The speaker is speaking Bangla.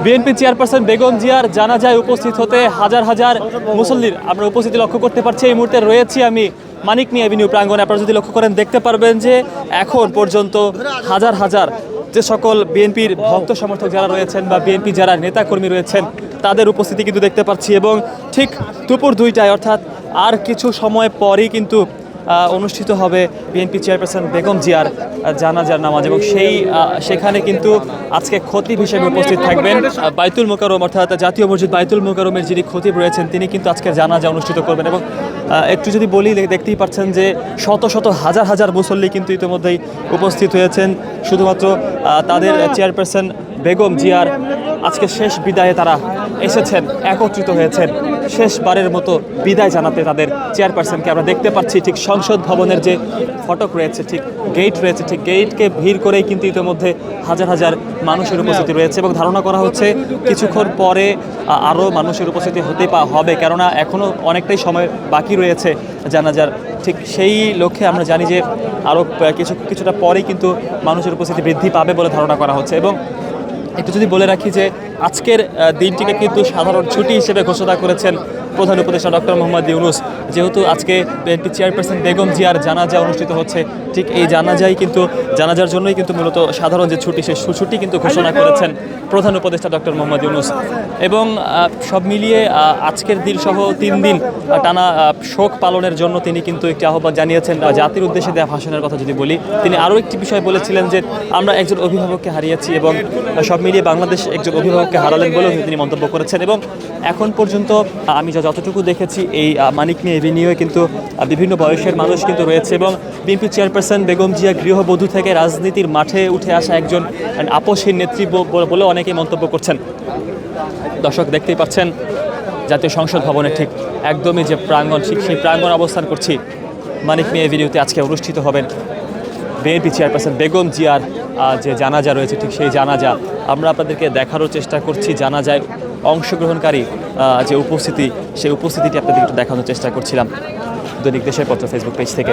বিএনপি চেয়ারপারসন বেগম জিয়ার জানাজায় উপস্থিত হতে হাজার হাজার মুসল্লির আমরা উপস্থিতি লক্ষ্য করতে পারছি। এই মুহূর্তে রয়েছি আমি মানিক মিয়া এভিনিউ প্রাঙ্গণে। আপনারা যদি লক্ষ্য করেন দেখতে পারবেন যে এখন পর্যন্ত হাজার হাজার যে সকল বিএনপির ভক্ত সমর্থক যারা রয়েছেন বা বিএনপি যারা নেতাকর্মী রয়েছেন তাদের উপস্থিতি কিন্তু দেখতে পাচ্ছি। এবং ঠিক দুপুর 2টায় অর্থাৎ আর কিছু সময় পরই কিন্তু অনুষ্ঠিত হবে বিএনপি চেয়ারপারসন বেগম জিয়ার জানাজার নামাজ। এবং সেখানে কিন্তু আজকে খতিব হিসেবে উপস্থিত থাকবেন বাইতুল মোকাররম অর্থাৎ জাতীয় মসজিদ বাইতুল মোকাররমের যিনি খতিব রয়েছেন তিনি কিন্তু আজকে জানাজা অনুষ্ঠিত করবেন। এবং একটু যদি বলি দেখতেই পাচ্ছেন যে শত শত হাজার হাজার মুসল্লি কিন্তু ইতিমধ্যেই উপস্থিত হয়েছেন শুধুমাত্র তাদের চেয়ারপারসন বেগম জিয়ার আজকে শেষ বিদায়ে তারা এসেছেন, একত্রিত হয়েছেন শেষবারের মতো বিদায় জানাতে তাদের চেয়ারপারসনকে। আমরা দেখতে পাচ্ছি ঠিক সংসদ ভবনের যে ফটক রয়েছে, ঠিক গেট রয়েছে, ঠিক গেটকে ভিড় করেই কিন্তু ইতিমধ্যে হাজার হাজার মানুষের উপস্থিতি রয়েছে। এবং ধারণা করা হচ্ছে কিছুক্ষণ পরে আরও মানুষের উপস্থিতি হবে, কেননা এখনও অনেকটাই সময় বাকি রয়েছে জানাজার। ঠিক সেই লক্ষ্যে আমরা জানি যে আরও কিছুটা পরেই কিন্তু মানুষের উপস্থিতি বৃদ্ধি পাবে বলে ধারণা করা হচ্ছে। এবং একটু যদি বলে রাখি যে আজকের দিনটিকে কিন্তু সাধারণ ছুটি হিসেবে ঘোষণা করেছেন প্রধান উপদেষ্টা ডক্টর মোহাম্মদ ইউনূস। যেহেতু আজকে বিএনপি চেয়ারপারসন বেগম জিয়ার জানাজা অনুষ্ঠিত হচ্ছে, ঠিক এই জানাজার জন্যই কিন্তু মূলত সাধারণ যে ছুটি সেই ছুটি কিন্তু ঘোষণা করেছেন প্রধান উপদেষ্টা ডক্টর মোহাম্মদ ইউনূস। এবং সব মিলিয়ে আজকের দিন সহ 3 দিন টানা শোক পালনের জন্য তিনি কিন্তু একটি আহ্বান জানিয়েছেন। জাতির উদ্দেশ্যে দেওয়া ভাষণের কথা যদি বলি, তিনি আরও একটি বিষয় বলেছিলেন যে আমরা একজন অভিভাবককে হারিয়েছি এবং সব মিলিয়ে বাংলাদেশ একজন অভিভাবককে হারালেন বলেও তিনি মন্তব্য করেছেন। এবং এখন পর্যন্ত আমি যতটুকু দেখেছি এই মানিক মিয়া এভিনিউয়ে কিন্তু বিভিন্ন বয়সের মানুষ কিন্তু রয়েছে। এবং বিএনপি চেয়ারপারসন বেগম জিয়া গৃহবধূ থেকে রাজনীতির মাঠে উঠে আসা একজন আপসহীন নেত্রী বলে অনেকেই মন্তব্য করছেন। দর্শক দেখতেই পাচ্ছেন জাতীয় সংসদ ভবনের ঠিক একদমই যে প্রাঙ্গণ, ঠিক সেই প্রাঙ্গণ অবস্থান করছি। মানিক মিয়া এভিনিউতে আজকে অনুষ্ঠিত হবেন বিএনপি চেয়ারপারসন বেগম জিয়ার যে জানাজা রয়েছে, ঠিক সেই জানাজা আমরা আপনাদেরকে দেখারও চেষ্টা করছি। জানাজায় অংশগ্রহণকারী যে উপস্থিতি, সেই উপস্থিতিটি আপনাদেরকে একটু দেখানোর চেষ্টা করছিলাম দৈনিক দেশের পত্র ফেসবুক পেজ থেকে।